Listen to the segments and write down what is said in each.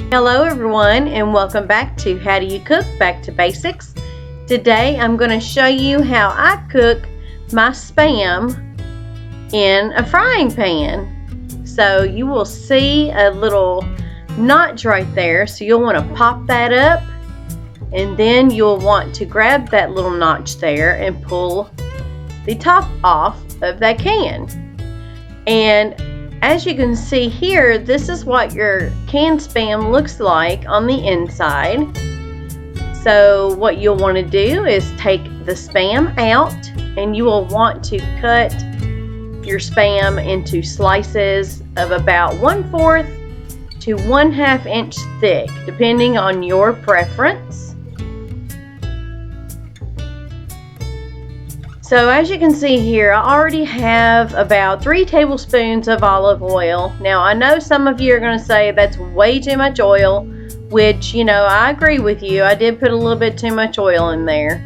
Hello everyone, and welcome back to How Do You Cook? Back to Basics. Today I'm going to show you how I cook my Spam in a frying pan. So you will see a little notch right there, so you'll want to pop that up, and then you'll want to grab that little notch there and pull the top off of that can. And as you can see here, this is what your canned Spam looks like on the inside. So what you'll want to do is take the Spam out, and you will want to cut your Spam into slices of about 1/4 to 1/2 inch thick, depending on your preference. So as you can see here, I already have about 3 tablespoons of olive oil. Now I know some of you are going to say that's way too much oil, which, you know, I agree with you. I did put a little bit too much oil in there.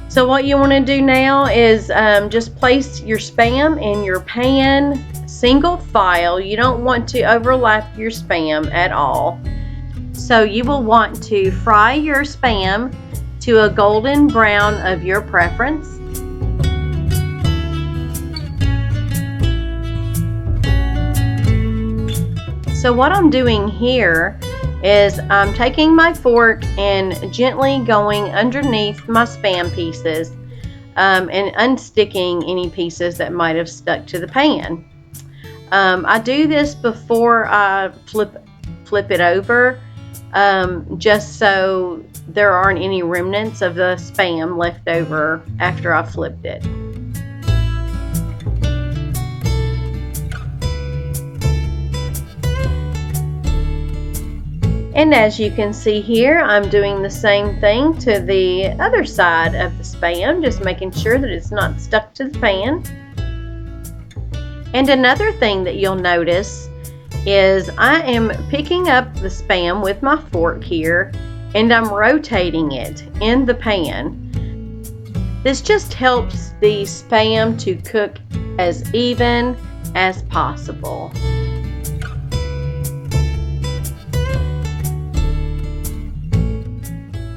So what you want to do now is just place your Spam in your pan, single file. You don't want to overlap your Spam at all. So you will want to fry your Spam to a golden brown of your preference. So what I'm doing here is I'm taking my fork and gently going underneath my Spam pieces and unsticking any pieces that might have stuck to the pan. I do this before I flip it over, just so there aren't any remnants of the Spam left over after I flipped it. And as you can see here, I'm doing the same thing to the other side of the Spam, just making sure that it's not stuck to the pan. And another thing that you'll notice is I am picking up the Spam with my fork here, and I'm rotating it in the pan. This just helps the Spam to cook as even as possible.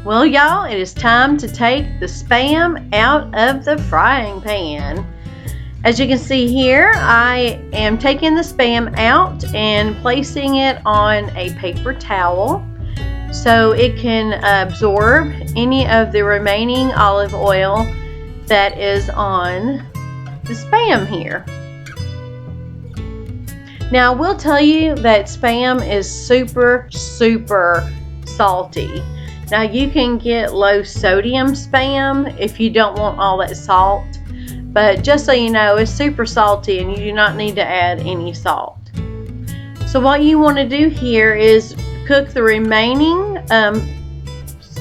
Well, y'all, it is time to take the Spam out of the frying pan. As you can see here, I am taking the Spam out and placing it on a paper towel so it can absorb any of the remaining olive oil that is on the Spam here. Now, I will tell you that Spam is super, super salty. Now you can get low sodium Spam if you don't want all that salt, but just so you know, it's super salty and you do not need to add any salt. So what you want to do here is cook the remaining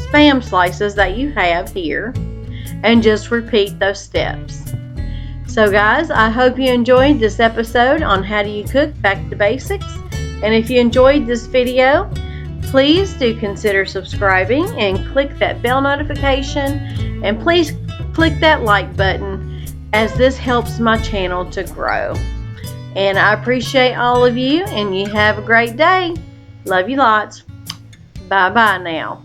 Spam slices that you have here and just repeat those steps. So guys, I hope you enjoyed this episode on How Do You Cook? Back to Basics. And if you enjoyed this video, please do consider subscribing and click that bell notification, and please click that like button, as this helps my channel to grow. And I appreciate all of you, and you have a great day. Love you lots. Bye bye now.